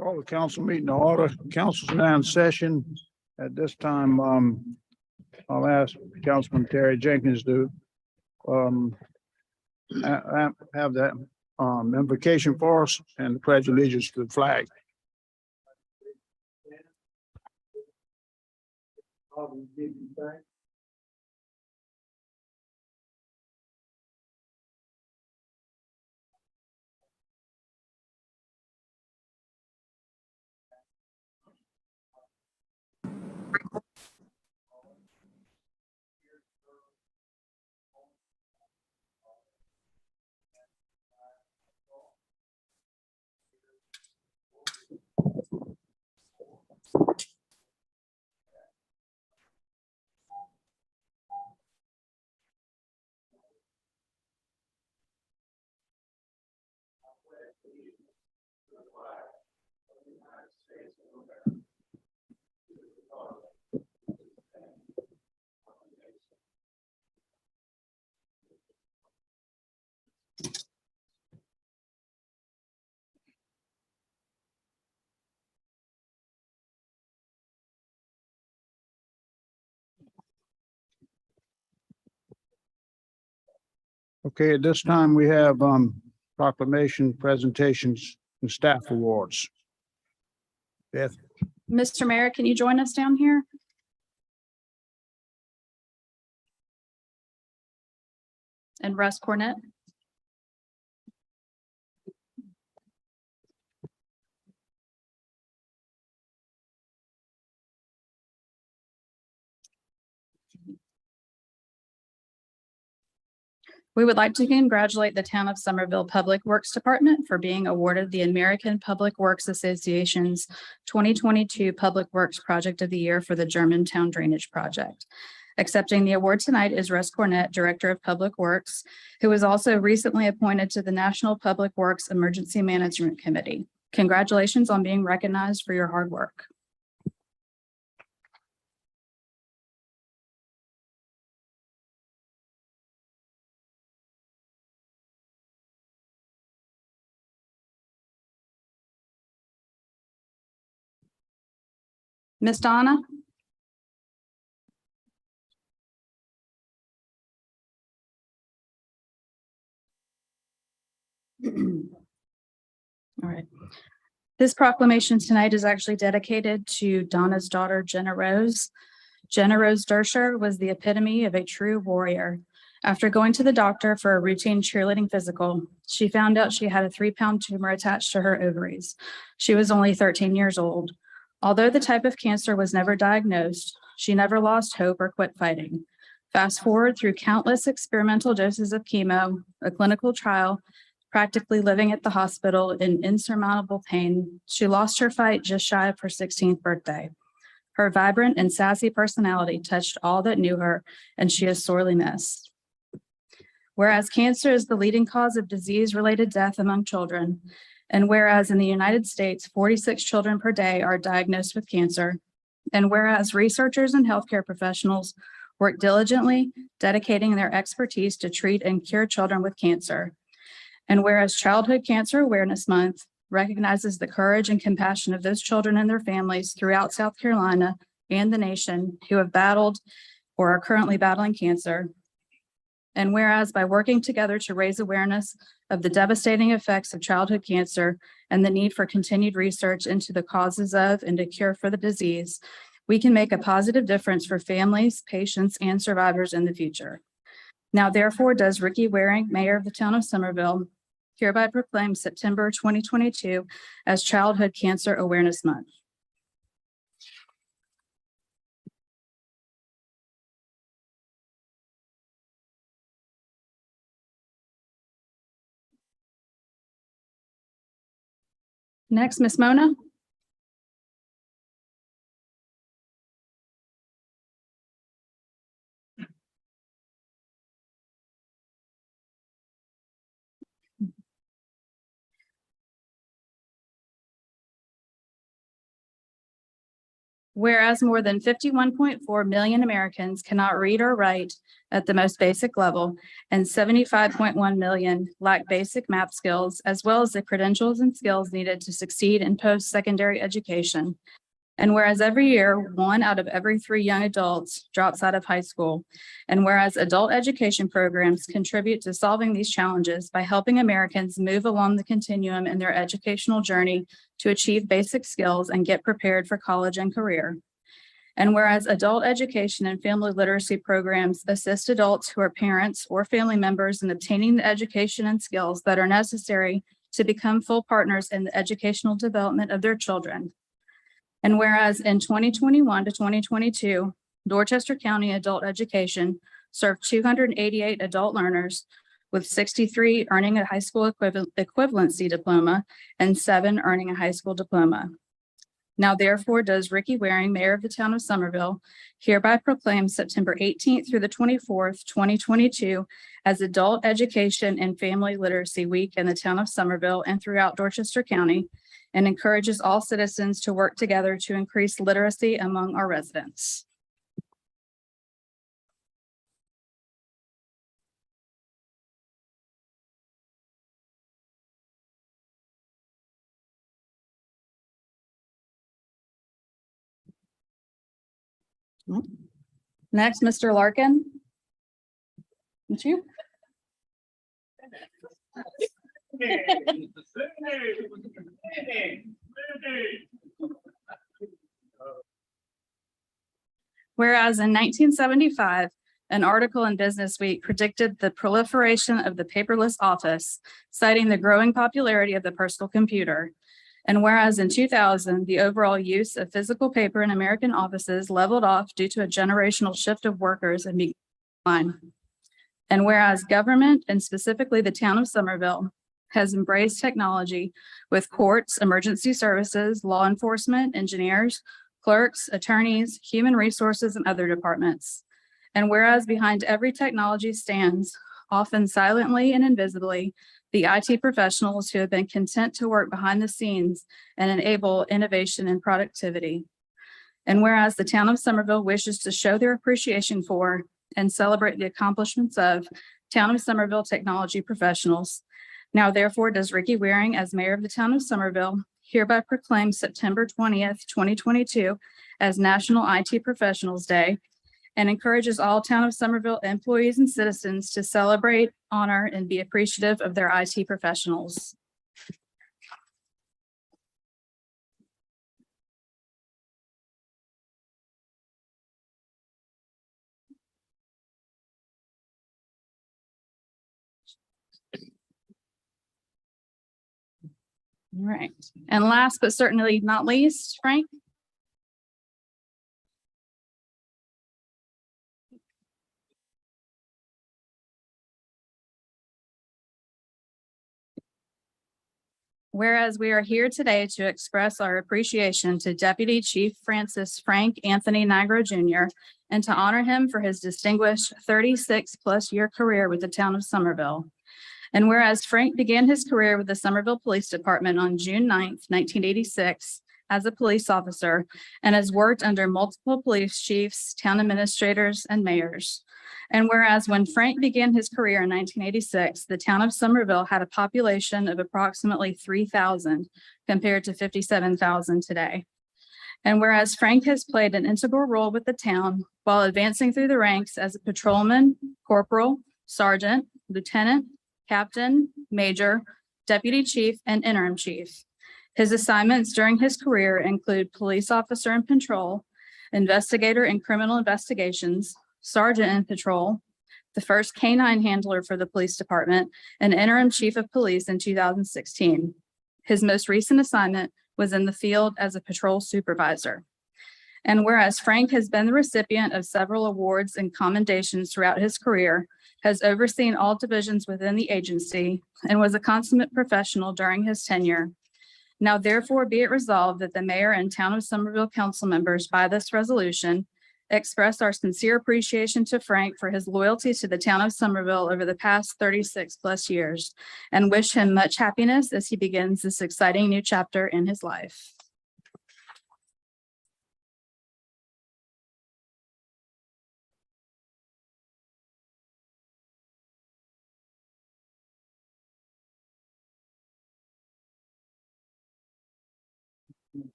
Call the council meeting to order. Council's now in session. At this time, I'll ask Councilman Terry Jenkins to have that invocation for us and the pledge of allegiance to the flag. Okay, at this time, we have proclamation, presentations, and staff awards. Beth. Mr. Mayor, can you join us down here? And Russ Cornett. We would like to congratulate the Town of Somerville Public Works Department for being awarded the American Public Works Association's 2022 Public Works Project of the Year for the Germantown Drainage Project. Accepting the award tonight is Russ Cornett, Director of Public Works, who was also recently appointed to the National Public Works Emergency Management Committee. Congratulations on being recognized for your hard work. Miss Donna? All right. This proclamation tonight is actually dedicated to Donna's daughter, Jenna Rose. Jenna Rose Dersher was the epitome of a true warrior. After going to the doctor for a routine cheerleading physical, she found out she had a 3-pound tumor attached to her ovaries. She was only 13 years old. Although the type of cancer was never diagnosed, she never lost hope or quit fighting. Fast forward through countless experimental doses of chemo, a clinical trial, practically living at the hospital in insurmountable pain, she lost her fight just shy of her 16th birthday. Her vibrant and sassy personality touched all that knew her, and she is sorely missed. Whereas cancer is the leading cause of disease-related death among children, and whereas in the United States, 46 children per day are diagnosed with cancer, and whereas researchers and healthcare professionals work diligently, dedicating their expertise to treat and cure children with cancer, and whereas Childhood Cancer Awareness Month recognizes the courage and compassion of those children and their families throughout South Carolina and the nation who have battled or are currently battling cancer, and whereas by working together to raise awareness of the devastating effects of childhood cancer and the need for continued research into the causes of and a cure for the disease, we can make a positive difference for families, patients, and survivors in the future. Now, therefore, does Ricky Waring, Mayor of the Town of Somerville, hereby proclaim September 2022 as Childhood Cancer Awareness Month. Next, Ms. Mona. Whereas more than 51.4 million Americans cannot read or write at the most basic level, and 75.1 million lack basic math skills, as well as the credentials and skills needed to succeed in post-secondary education. And whereas every year, 1 out of every 3 young adults drops out of high school. And whereas adult education programs contribute to solving these challenges by helping Americans move along the continuum in their educational journey to achieve basic skills and get prepared for college and career. And whereas adult education and family literacy programs assist adults who are parents or family members in obtaining the education and skills that are necessary to become full partners in the educational development of their children. And whereas in 2021 to 2022, Dorchester County Adult Education served 288 adult learners, with 63 earning a high school equivalency diploma and 7 earning a high school diploma. Now therefore does Ricky Waring, Mayor of the Town of Somerville, hereby proclaim September 18th through the 24th, 2022 as Adult Education and Family Literacy Week in the Town of Somerville and throughout Dorchester County, and encourages all citizens to work together to increase literacy among our residents. Next, Mr. Larkin. It's you. Whereas in 1975, an article in Business Week predicted the proliferation of the paperless office, citing the growing popularity of the personal computer. And whereas in 2000, the overall use of physical paper in American offices leveled off due to a generational shift of workers and decline. And whereas government, and specifically the Town of Somerville, has embraced technology with courts, emergency services, law enforcement, engineers, clerks, attorneys, human resources, and other departments. And whereas behind every technology stands, often silently and invisibly, the IT professionals who have been content to work behind the scenes and enable innovation and productivity. And whereas the Town of Somerville wishes to show their appreciation for and celebrate the accomplishments of Town of Somerville technology professionals, now therefore does Ricky Waring, as Mayor of the Town of Somerville, hereby proclaim September 20th, 2022 as National IT Professionals Day, and encourages all Town of Somerville employees and citizens to celebrate, honor, and be appreciative of their IT professionals. All right, and last but certainly not least, Frank. Whereas we are here today to express our appreciation to Deputy Chief Francis Frank Anthony Nigro Jr. and to honor him for his distinguished 36+ year career with the Town of Somerville. And whereas Frank began his career with the Somerville Police Department on June 9th, 1986 as a police officer, and has worked under multiple police chiefs, town administrators, and mayors. And whereas when Frank began his career in 1986, the Town of Somerville had a population of approximately 3,000 compared to 57,000 today. And whereas Frank has played an integral role with the town while advancing through the ranks as a patrolman, corporal, sergeant, lieutenant, captain, major, deputy chief, and interim chief. His assignments during his career include police officer in patrol, investigator in criminal investigations, sergeant in patrol, the first canine handler for the police department, and interim chief of police in 2016. His most recent assignment was in the field as a patrol supervisor. And whereas Frank has been the recipient of several awards and commendations throughout his career, has overseen all divisions within the agency, and was a consummate professional during his tenure. Now therefore be it resolved that the mayor and Town of Somerville council members by this resolution express our sincere appreciation to Frank for his loyalty to the Town of Somerville over the past 36+ years, and wish him much happiness as he begins this exciting new chapter in his life.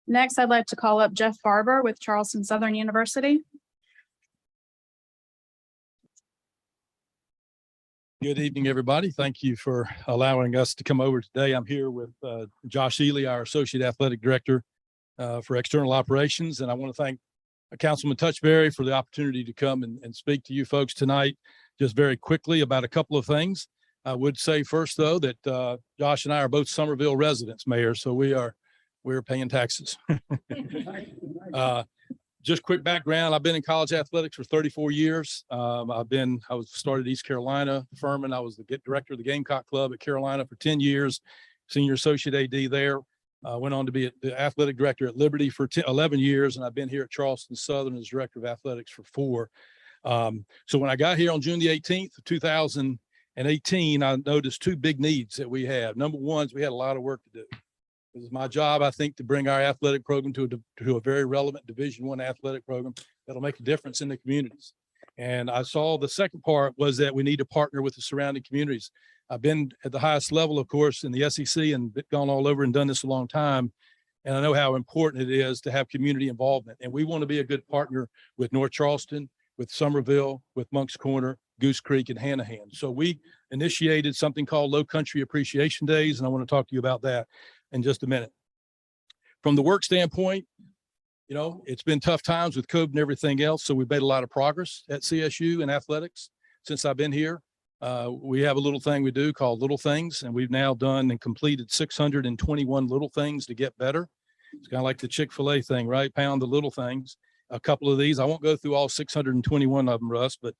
Next, I'd like to call up Jeff Barber with Charleston Southern University. Good evening, everybody. Thank you for allowing us to come over today. I'm here with Josh Ely, our Associate Athletic Director for External Operations. And I want to thank Councilman Touchberry for the opportunity to come and speak to you folks tonight. Just very quickly about a couple of things. I would say first, though, that Josh and I are both Somerville residents, Mayor, so we're paying taxes. Just quick background. I've been in college athletics for 34 years. I started East Carolina, Furman. I was the director of the Gamecock Club at Carolina for 10 years, senior associate AD there. Went on to be the athletic director at Liberty for 11 years. And I've been here at Charleston Southern as director of athletics for 4. So when I got here on June the 18th of 2018, I noticed 2 big needs that we have. Number one is we had a lot of work to do. It was my job, I think, to bring our athletic program to a very relevant Division I athletic program that'll make a difference in the communities. And I saw the second part was that we need to partner with the surrounding communities. I've been at the highest level, of course, in the SEC and gone all over and done this a long time. And I know how important it is to have community involvement. And we want to be a good partner with North Charleston, with Somerville, with Moncks Corner, Goose Creek, and Hanahan. So we initiated something called Low Country Appreciation Days, and I want to talk to you about that in just a minute. From the work standpoint, you know, it's been tough times with COVID and everything else. So we've made a lot of progress at CSU in athletics since I've been here. We have a little thing we do called Little Things, and we've now done and completed 621 little things to get better. It's kind of like the Chick-fil-A thing, right? Pound the little things. A couple of these, I won't go through all 621 of them, Russ, but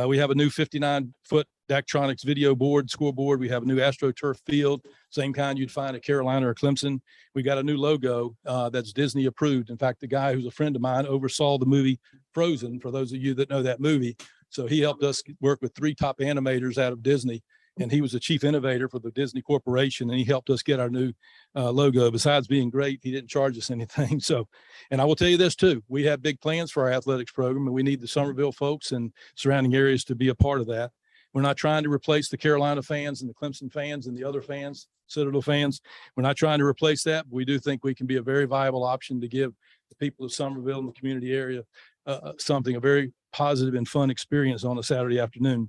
we have a new 59-foot Daktronics video board, scoreboard. We have a new AstroTurf field, same kind you'd find at Carolina or Clemson. We got a new logo that's Disney approved. In fact, the guy who's a friend of mine oversaw the movie Frozen, for those of you that know that movie. So he helped us work with 3 top animators out of Disney, and he was the chief innovator for the Disney Corporation, and he helped us get our new logo. Besides being great, he didn't charge us anything. So, and I will tell you this too, we have big plans for our athletics program, and we need the Somerville folks and surrounding areas to be a part of that. We're not trying to replace the Carolina fans and the Clemson fans and the other fans, Citadel fans. We're not trying to replace that, but we do think we can be a very viable option to give the people of Somerville and the community area a very positive and fun experience on a Saturday afternoon.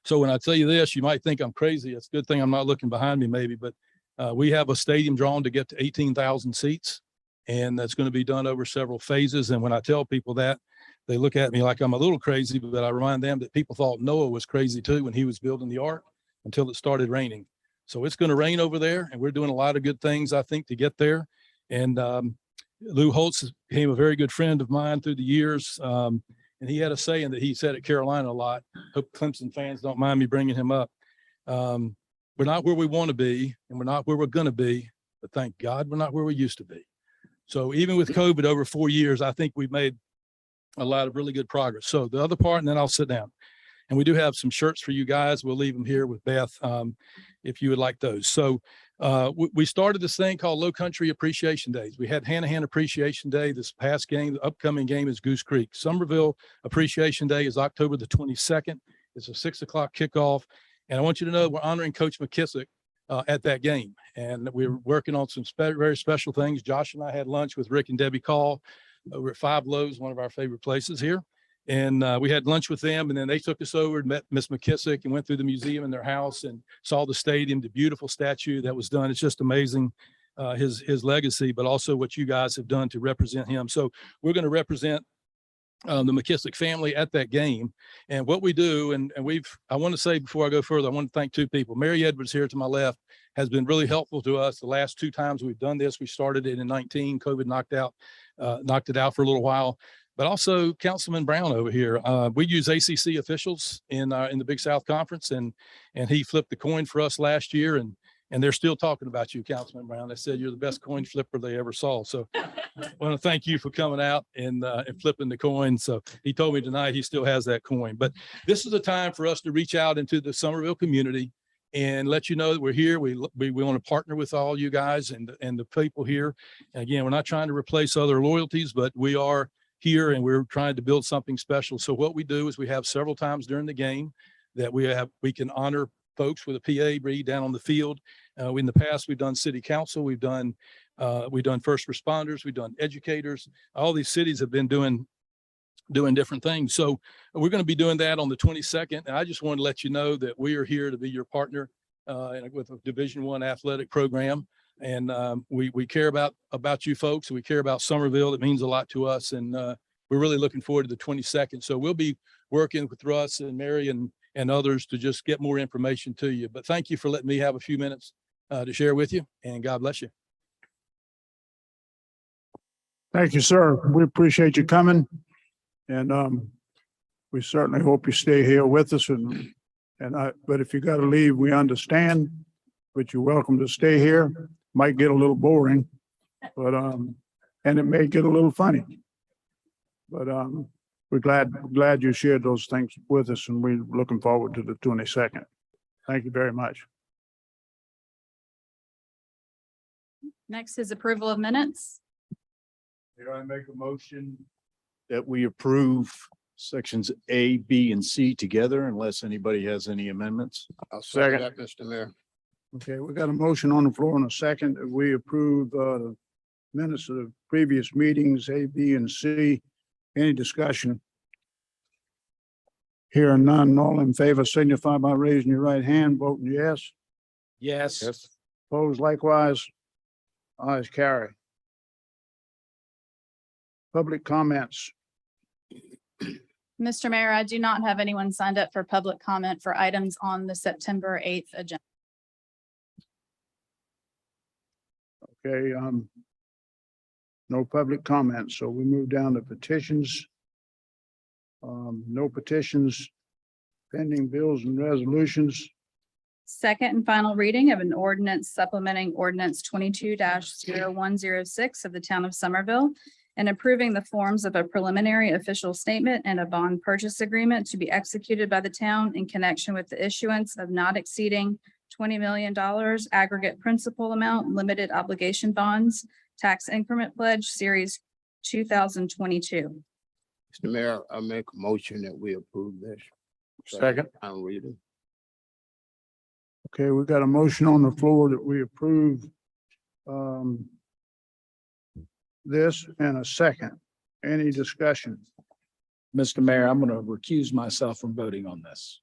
So when I tell you this, you might think I'm crazy. It's a good thing I'm not looking behind me maybe, but we have a stadium drawn to get to 18,000 seats, and that's going to be done over several phases. And when I tell people that, they look at me like I'm a little crazy, but I remind them that people thought Noah was crazy too when he was building the ark until it started raining. So it's going to rain over there, and we're doing a lot of good things, I think, to get there. And Lou Holtz became a very good friend of mine through the years. And he had a saying that he said at Carolina a lot. Hope Clemson fans don't mind me bringing him up. We're not where we want to be, and we're not where we're going to be, but thank God we're not where we used to be. So even with COVID over 4 years, I think we've made a lot of really good progress. So the other part, and then I'll sit down. And we do have some shirts for you guys. We'll leave them here with Beth if you would like those. So we started this thing called Low Country Appreciation Days. We had Hanahan Appreciation Day. This past game, the upcoming game is Goose Creek. Somerville Appreciation Day is October the 22nd. It's a 6 o'clock kickoff. And I want you to know we're honoring Coach McKissick at that game. And we're working on some very special things. Josh and I had lunch with Rick and Debbie Call over at Five Loaves, one of our favorite places here. And we had lunch with them, and then they took us over and met Miss McKissick and went through the museum in their house and saw the stadium, the beautiful statue that was done. It's just amazing, his legacy, but also what you guys have done to represent him. So we're going to represent the McKissick family at that game. And what we do, and I want to say before I go further, I want to thank 2 people. Mary Edwards here to my left has been really helpful to us the last 2 times we've done this. We started it in 19, COVID knocked it out for a little while. But also Councilman Brown over here. We use ACC officials in the Big South Conference, and he flipped the coin for us last year, and they're still talking about you, Councilman Brown. They said you're the best coin flipper they ever saw. So I want to thank you for coming out and flipping the coin. So he told me tonight he still has that coin. But this is a time for us to reach out into the Somerville community and let you know that we're here. We want to partner with all you guys and the people here. And again, we're not trying to replace other loyalties, but we are here and we're trying to build something special. So what we do is we have several times during the game that we can honor folks with a PA read down on the field. In the past, we've done city council, we've done first responders, we've done educators. All these cities have been doing different things. So we're going to be doing that on the 22nd. And I just want to let you know that we are here to be your partner with a Division I athletic program. And we care about you folks. We care about Somerville. It means a lot to us. And we're really looking forward to the 22nd. So we'll be working with Russ and Mary and others to just get more information to you. But thank you for letting me have a few minutes to share with you, and God bless you. Thank you, sir. We appreciate you coming. And we certainly hope you stay here with us but if you got to leave, we understand, but you're welcome to stay here. Might get a little boring, but and it may get a little funny. But we're glad you shared those things with us, and we're looking forward to the 22nd. Thank you very much. Next is approval of minutes. Here I make a motion that we approve sections A, B, and C together unless anybody has any amendments. I'll Second. second that, Mr. Mayor. Okay, we got a motion on the floor in a second. We approve the minutes of the previous meetings, A, B, and C. Any discussion? Here none, all in favor signify by raising your right hand, voting yes. Yes. Opposed likewise. Ayes carry. Public comments. Mr. Mayor, I do not have anyone signed up for public comment for items on the September 8th agenda. Okay, no public comments, so we move down to petitions. No petitions, pending bills and resolutions. Second and final reading of an ordinance supplementing ordinance 22-0106 of the town of Somerville and approving the forms of a preliminary official statement and a bond purchase agreement to be executed by the town in connection with the issuance of not exceeding $20 million aggregate principal amount, limited obligation bonds, tax increment pledge series 2022. Mr. Mayor, I make a motion that we approve this. Second. I'll read it. Okay, we've got a motion on the floor that we approve this and a second. Any discussion? Mr. Mayor, I'm going to recuse myself from voting on this.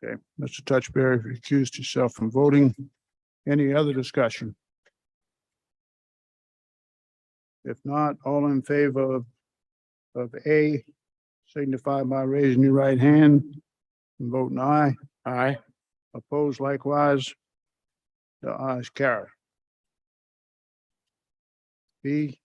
Okay, Mr. Touchberry recused yourself from voting. Any other discussion? If not, all in favor of A, signify by raising your right hand and voting aye. Aye. Opposed likewise. The ayes carry. B,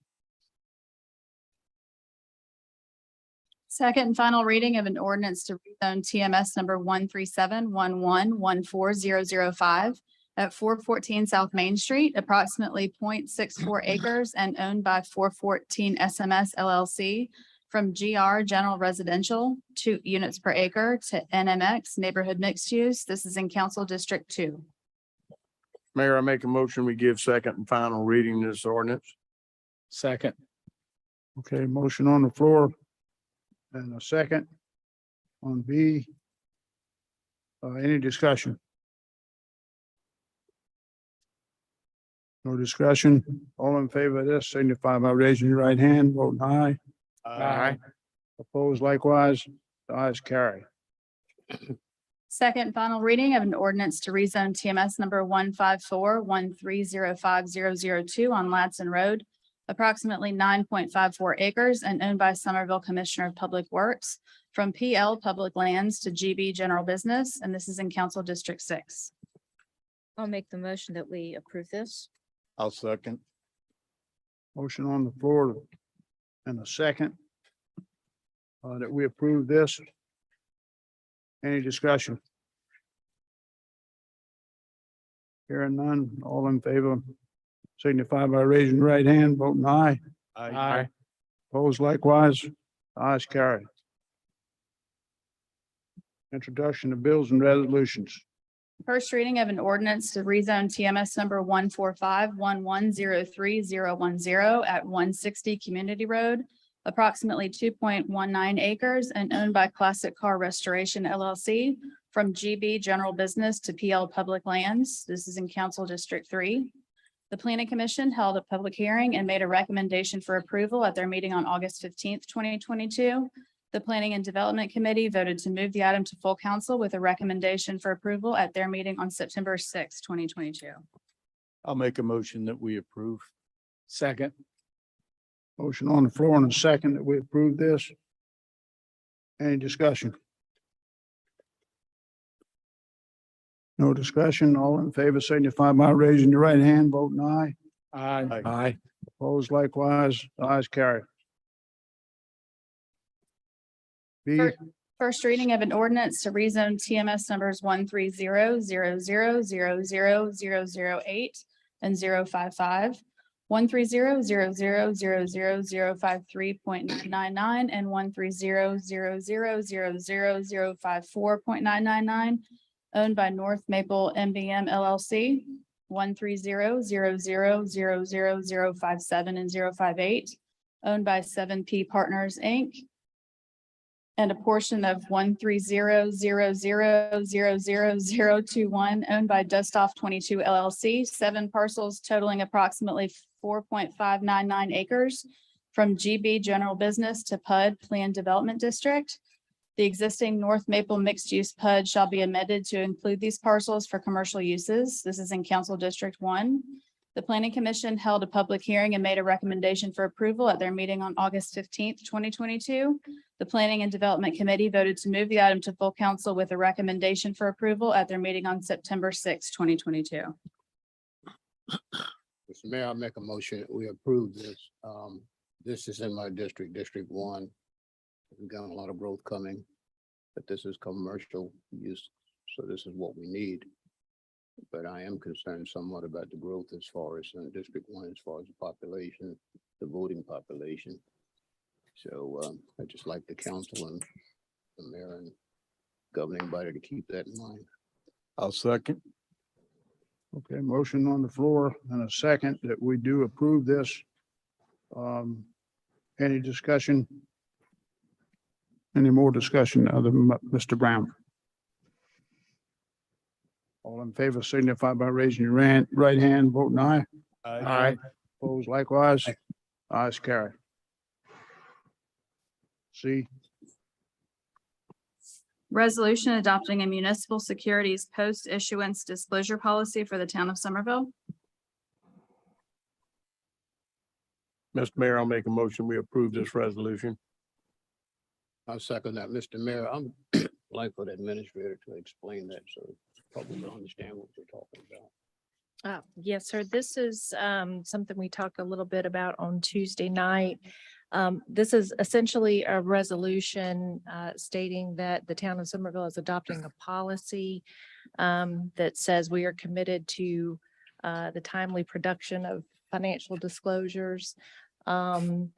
Second and final reading of an ordinance to rezone TMS number 13711140005 at 414 South Main Street, approximately 0.64 acres and owned by 414 SMS LLC from GR General Residential, 2 units per acre, to NMX Neighborhood Mixed Use. This is in Council District 2. Mayor, I make a motion, we give second and final reading to this ordinance. Second. okay, motion on the floor and a second on B. Any discussion? No discussion. All in favor of this, signify by raising your right hand, voting aye. Aye. Opposed likewise, the ayes carry. Second and final reading of an ordinance to rezone TMS number 15413050002 on Ladson Road, approximately 9.54 acres and owned by Somerville Commissioner of Public Works from PL Public Lands to GB General Business, and this is in Council District 6. I'll make the motion that we approve this. I'll second. Motion on the floor and a second that we approve this. Any discussion? Hearing none, all in favor, signify by raising your right hand, voting aye. Aye. Opposed likewise, the ayes carry. Introduction of bills and resolutions. First reading of an ordinance to rezone TMS number 14511031010 at 160 Community Road, approximately 2.19 acres and owned by Classic Car Restoration LLC from GB General Business to PL Public Lands. This is in Council District 3. The Planning Commission held a public hearing and made a recommendation for approval at their meeting on August 15th, 2022. The Planning and Development Committee voted to move the item to full council with a recommendation for approval at their meeting on September 6th, 2022. I'll make a motion that we approve. Second. Motion on the floor and a second that we approve this. Any discussion? No discussion. All in favor signify by raising your right hand, voting aye. Aye. Aye. Opposed likewise, ayes carry. B, First reading of an ordinance to rezone TMS numbers 13000000008 and 055, 130000053.999 and 130000054.999, owned by North Maple MBM LLC, 13000000057 and 058, owned by 7P Partners, Inc., and a portion of 13000000021 owned by Dustoff 22 LLC, 7 parcels totaling approximately 4.599 acres from GB General Business to PUD Planned Development District. The existing North Maple mixed-use PUD shall be amended to include these parcels for commercial uses. This is in Council District 1. The Planning Commission held a public hearing and made a recommendation for approval at their meeting on August 15th, 2022. The Planning and Development Committee voted to move the item to full council with a recommendation for approval at their meeting on September 6th, 2022. Mr. Mayor, I make a motion that we approve this. This is in my district, District 1. We've got a lot of growth coming, but this is commercial use, so this is what we need. But I am concerned somewhat about the growth as far as District 1, as far as the population, the voting population. So I'd just like the council and the mayor and governing body to keep that in mind. I'll second. okay, motion on the floor and a second that we do approve this. Any discussion? Any more discussion other than Mr. Brown? All in favor signify by raising your right hand, voting aye. Aye. Opposed likewise, ayes carry. C, Resolution adopting a municipal securities post-issuance disclosure policy for the town of Somerville. Mr. Mayor, I'll make a motion, we approve this resolution. I'll second that, Mr. Mayor. I'm like for the administrator to explain that so public will understand what we're talking about. Yes, sir. This is something we talked a little bit about on Tuesday night. This is essentially a resolution stating that the town of Somerville is adopting a policy that says we are committed to the timely production of financial disclosures. You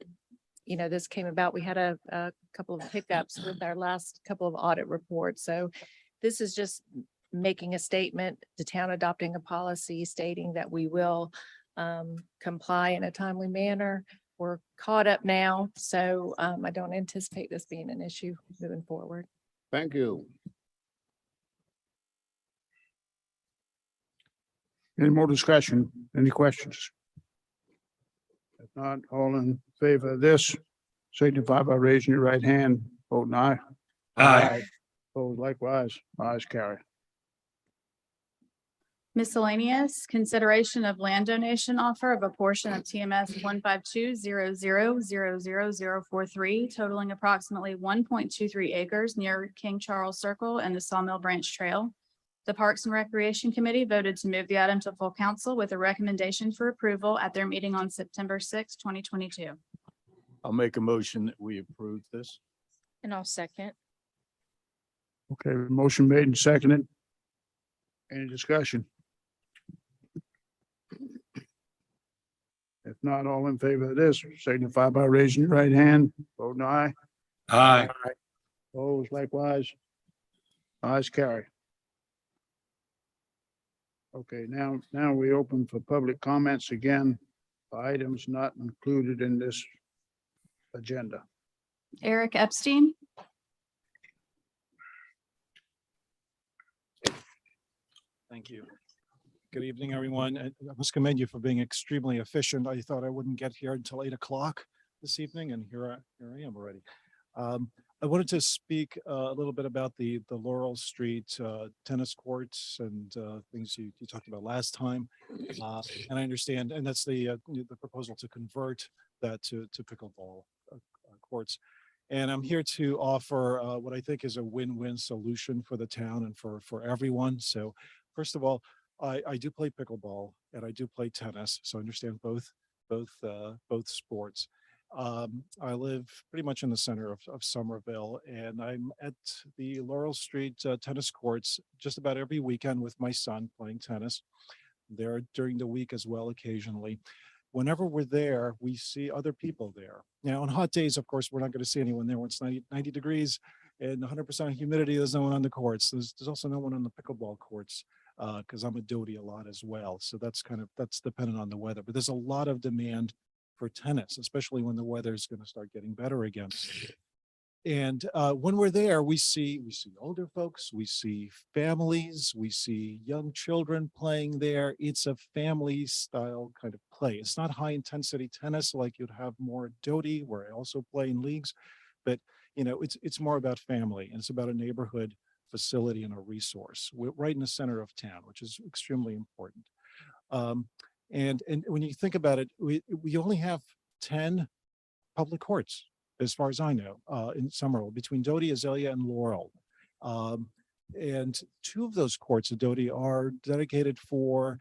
know, this came about, we had a couple of hiccups with our last couple of audit reports. So this is just making a statement, the town adopting a policy stating that we will comply in a timely manner. We're caught up now, so I don't anticipate this being an issue moving forward. Thank you. any more discussion? Any questions? If not, all in favor of this, signify by raising your right hand, voting aye. Aye. Opposed likewise, ayes carry. Miscellaneous, consideration of land donation offer of a portion of TMS 15200000043 totaling approximately 1.23 acres near King Charles Circle and the Sawmill Branch Trail. The Parks and Recreation Committee voted to move the item to full council with a recommendation for approval at their meeting on September 6, 2022. I'll make a motion that we approve this. And I'll second. Okay, motion made and seconded. Any discussion? If not, all in favor of this, signify by raising your right hand, voting aye. Aye. Opposed likewise, Ayes, carry. Okay, now we open for public comments again, for items not included in this agenda. Eric Epstein. Thank you. Good evening, everyone. I must commend you for being extremely efficient. I thought I wouldn't get here until 8 o'clock this evening, and here I am already. I wanted to speak a little bit about the Laurel Street tennis courts and things you talked about last time. And I understand, and that's the proposal to convert that to pickleball courts. And I'm here to offer what I think is a win-win solution for the town and for everyone. So first of all, I do play pickleball and I do play tennis, so I understand both sports. I live pretty much in the center of Somerville, and I'm at the Laurel Street tennis courts just about every weekend with my son playing tennis. There during the week as well occasionally. Whenever we're there, we see other people there. Now, on hot days, of course, we're not going to see anyone there when it's 90 degrees and 100% humidity. There's no one on the courts. There's also no one on the pickleball courts because I'm a doty a lot as well. So that's dependent on the weather. But there's a lot of demand for tennis, especially when the weather is going to start getting better again. And when we're there, we see older folks, we see families, we see young children playing there. It's a family style kind of play. It's not high intensity tennis like you'd have more at Doty, where I also play in leagues, but you know, it's more about family, and it's about a neighborhood facility and a resource. We're right in the center of town, which is extremely important. And when you think about it, we only have 10 public courts, as far as I know, in Somerville, between Doty, Azalea, and Laurel. And 2 of those courts at Doty are dedicated for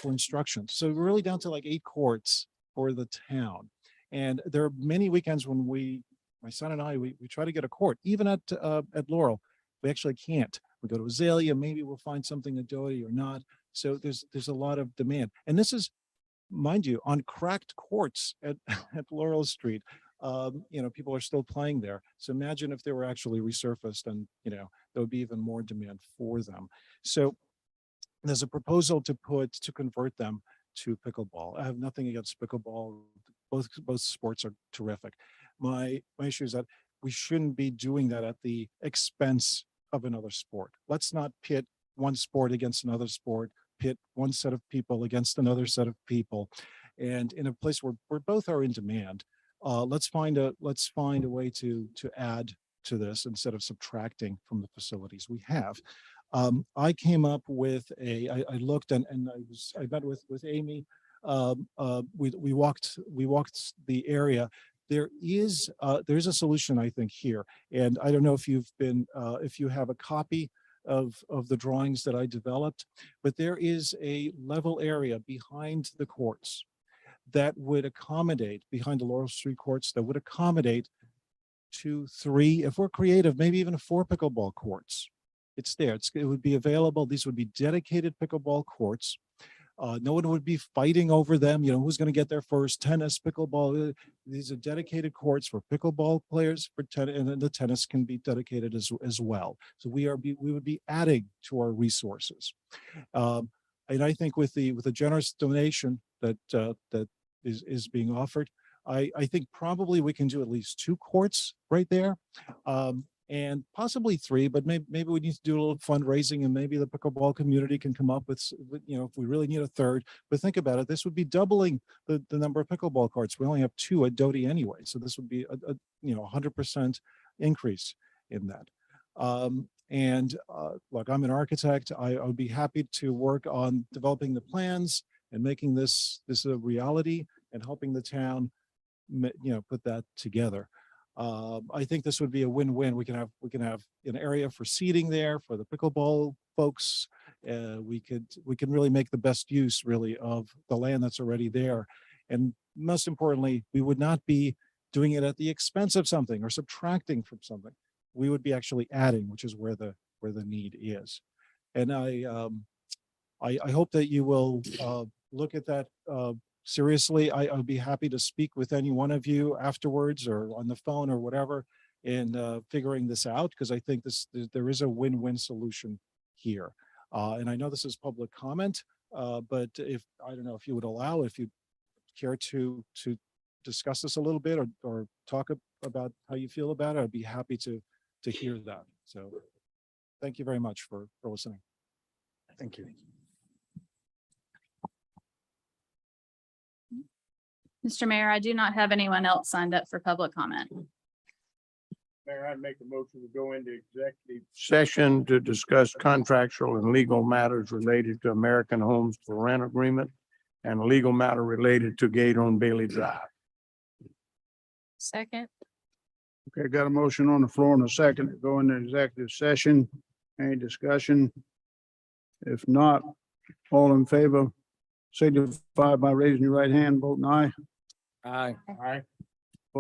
instruction. So we're really down to like 8 courts for the town. And there are many weekends when my son and I, we try to get a court, even at Laurel. We actually can't. We go to Azalea, maybe we'll find something at Doty or not. So there's a lot of demand. And this is, mind you, on cracked courts at Laurel Street. You know, people are still playing there. So imagine if they were actually resurfaced, and, you know, there would be even more demand for them. So there's a proposal to convert them to pickleball. I have nothing against pickleball. Both sports are terrific. My issue is that we shouldn't be doing that at the expense of another sport. Let's not pit one sport against another sport, pit one set of people against another set of people. And in a place where both are in demand, let's find a way to add to this instead of subtracting from the facilities we have. I came up with I looked and I met with Amy. We walked the area. There's a solution, I think, here. And I don't know if if you have a copy of the drawings that I developed, but there is a level area behind the courts that would accommodate, behind the Laurel Street courts, that would accommodate 2, 3, if we're creative, maybe even 4 pickleball courts. It's there. It would be available. These would be dedicated pickleball courts. No one would be fighting over them. You know, who's going to get there first? Tennis, pickleball. These are dedicated courts for pickleball players, for tennis, and then the tennis can be dedicated as well. So we would be adding to our resources. And I think with the generous donation that is being offered, I think probably we can do at least 2 courts right there. And possibly 3, but maybe we need to do a little fundraising, and maybe the pickleball community can come up with, you know, if we really need a 3rd. But think about it, this would be doubling the number of pickleball courts. We only have 2 at Doty anyway, so this would be a 100% increase in that. Look, I'm an architect. I would be happy to work on developing the plans and making this a reality and helping the town, you know, put that together. I think this would be a win-win. We can have an area for seating there for the pickleball folks. We can really make the best use really of the land that's already there. And most importantly, we would not be doing it at the expense of something or subtracting from something. We would be actually adding, which is where the need is. And I hope that you will look at that seriously. I would be happy to speak with any one of you afterwards or on the phone or whatever, in figuring this out, because I think there is a win-win solution here. And I know this is public comment, but I don't know if you would allow, if you care to discuss this a little bit or talk about how you feel about it, I'd be happy to hear that. So thank you very much for listening. Thank you. Mr. Mayor, I do not have anyone else signed up for public comment. Mayor, I'd make a motion to go into executive session to discuss contractual and legal matters related to American Homes for Rent Agreement and a legal matter related to Gate on Bailey Drive. Second. Okay, got a motion on the floor and a second to go into executive session. Any discussion? If not, all in favor, signify by raising your right hand, voting aye. Aye. Aye.